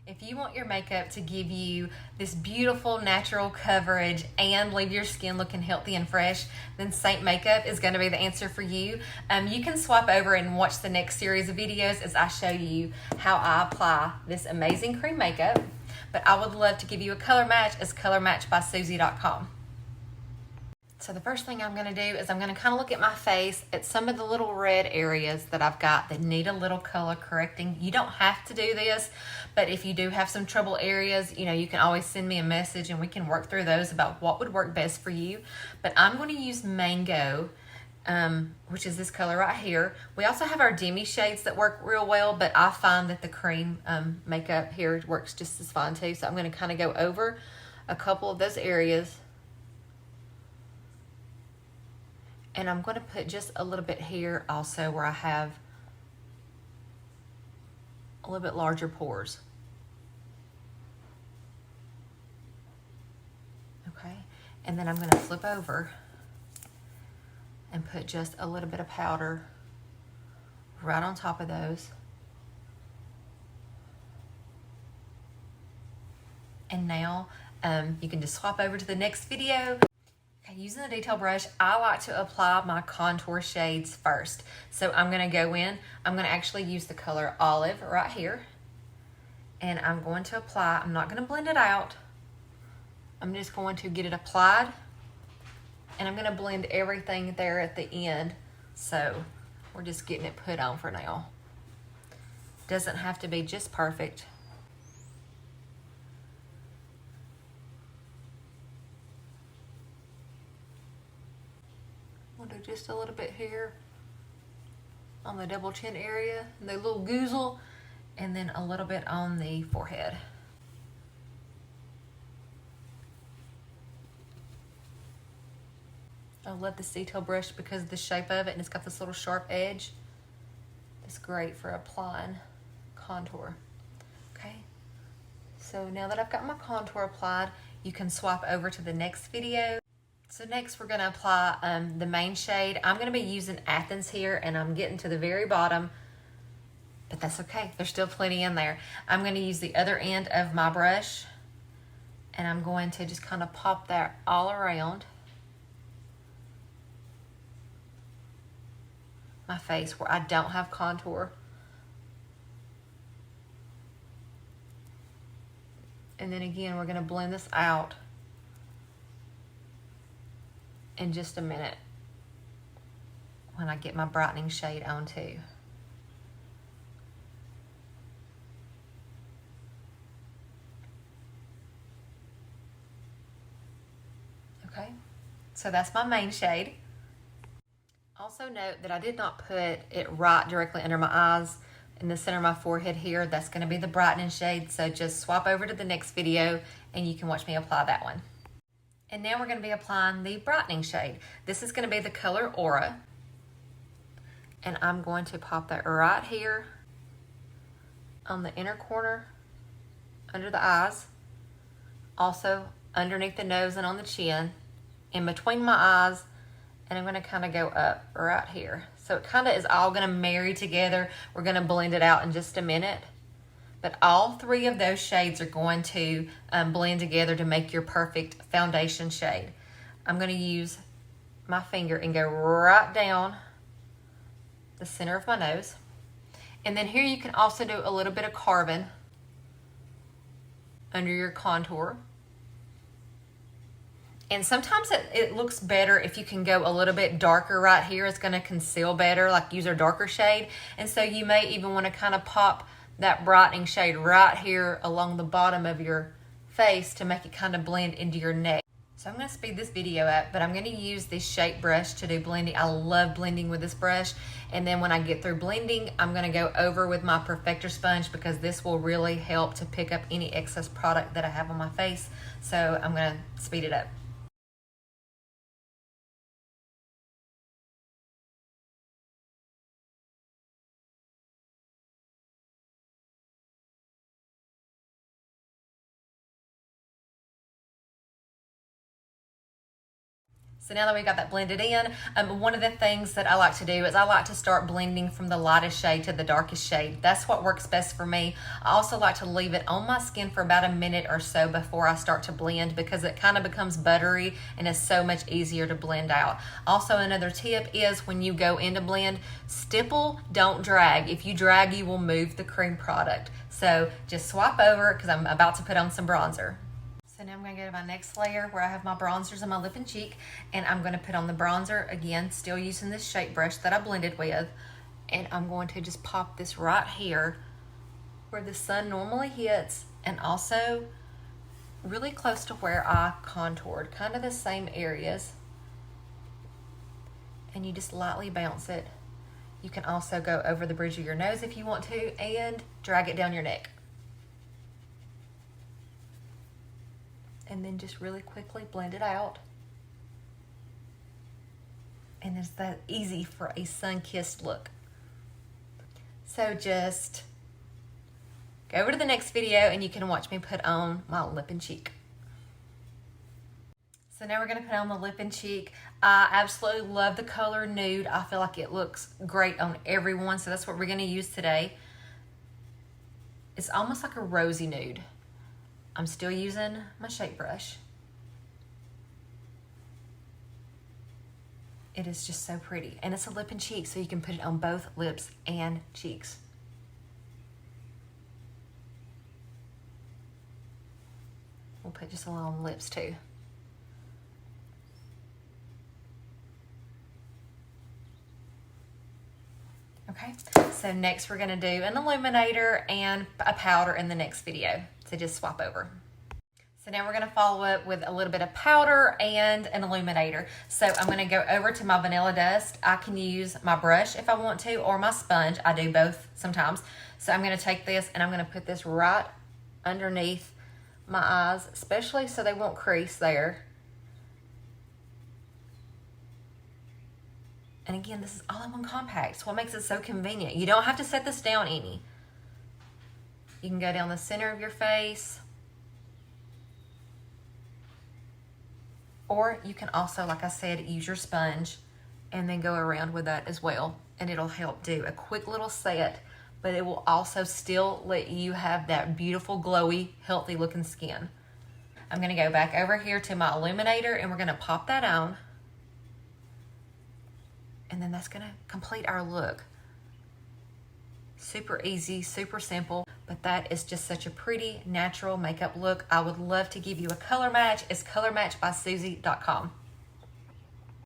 If you want your makeup to give you this beautiful natural coverage and leave your skin looking healthy and fresh, then Seint Makeup is going to be the answer for you. You can swap over and watch the next series of videos as I show you how I apply this amazing cream makeup. But I would love to give you a color match as colormatchbysusie.com. So the first thing I'm going to do is I'm going to kind of look at my face at some of the little red areas that I've got that need a little color correcting. You don't have to do this, but if you do have some trouble areas, you can always send me a message and we can work through those about what would work best for you. But I'm going to use Mango, which is this color right here. We also have our demi shades that work real well, but I find that the cream makeup here works just as fine too. So I'm going to kind of go over a couple of those areas. And I'm going to put just a little bit here also where I have a little bit larger pores. Okay, and then I'm going to flip over and put just a little bit of powder right on top of those. And now you can just swap over to the next video. Okay, using the detail brush, I like to apply my contour shades first. So I'm going to go in, I'm going to actually use the color Olive right here. And I'm going to apply, I'm not going to blend it out. I'm just going to get it applied. And I'm going to blend everything there at the end. So we're just getting it put on for now. Doesn't have to be just perfect. We'll do just a little bit here on the double chin area, the little goozle, and then a little bit on the forehead. I love this detail brush because of the shape of it, and it's got this little sharp edge. It's great for applying contour. Okay, so now that I've got my contour applied, you can swap over to the next video. So next we're going to apply the main shade. I'm going to be using Athens here, and I'm getting to the very bottom, but that's okay. There's still plenty in there. I'm going to use the other end of my brush, and I'm going to just kind of pop that all around my face where I don't have contour. And then again, we're going to blend this out in just a minute when I get my brightening shade on too. Okay, so that's my main shade. Also note that I did not put it right directly under my eyes in the center of my forehead here. That's going to be the brightening shade, so just swap over to the next video and you can watch me apply that one. And now we're going to be applying the brightening shade. This is going to be the color Aura. And I'm going to pop that right here on the inner corner, under the eyes, also underneath the nose and on the chin, in between my eyes, and I'm going to kind of go up right here. So it kind of is all going to marry together. We're going to blend it out in just a minute. But all three of those shades are going to blend together to make your perfect foundation shade. I'm going to use my finger and go right down the center of my nose. And then here you can also do a little bit of carving under your contour. And sometimes it looks better if you can go a little bit darker right here. It's going to conceal better, like use a darker shade. And so you may even want to kind of pop that brightening shade right here along the bottom of your face to make it kind of blend into your neck. So I'm going to speed this video up, but I'm going to use this shape brush to do blending. I love blending with this brush. And then when I get through blending, I'm going to go over with my perfector sponge because this will really help to pick up any excess product that I have on my face. So I'm going to speed it up. So now that we got that blended in, one of the things that I like to do is I like to start blending from the lightest shade to the darkest shade. That's what works best for me. I also like to leave it on my skin for about a minute or so before I start to blend, because it kind of becomes buttery and is so much easier to blend out. Also, another tip is when you go into blend, stipple, don't drag. If you drag, you will move the cream product. So just swap over, because I'm about to put on some bronzer. So now I'm going to go to my next layer where I have my bronzers on my lip and cheek, and I'm going to put on the bronzer again, still using this shape brush that I blended with, and I'm going to just pop this right here where the sun normally hits, and also really close to where I contoured, kind of the same areas, and you just lightly bounce it. You can also go over the bridge of your nose if you want to, and drag it down your neck. And then just really quickly blend it out. And it's that easy for a sun-kissed look. So just go over to the next video and you can watch me put on my lip and cheek. So now we're gonna put on the lip and cheek. I absolutely love the color nude. I feel like it looks great on everyone, so that's what we're gonna use today. It's almost like a rosy nude. I'm still using my shape brush. It is just so pretty. And it's a lip and cheek, so you can put it on both lips and cheeks. We'll put just a little on the lips too. Okay, so next we're gonna do an illuminator and a powder in the next video. So just swap over. So now we're gonna follow up with a little bit of powder and an illuminator. So I'm gonna go over to my vanilla dust. I can use my brush if I want to, or my sponge. I do both sometimes. So I'm gonna take this and I'm gonna put this right underneath my eyes, especially so they won't crease there. And again, this is all in one compact. It's what makes it so convenient. You don't have to set this down any. You can go down the center of your face. Or you can also, like I said, use your sponge and then go around with that as well. And it'll help do a quick little set, but it will also still let you have that beautiful, glowy, healthy looking skin. I'm gonna go back over here to my illuminator and we're gonna pop that on. And then that's gonna complete our look. Super easy, super simple, but that is just such a pretty, natural makeup look. I would love to give you a color match. It's colormatchbysusie.com.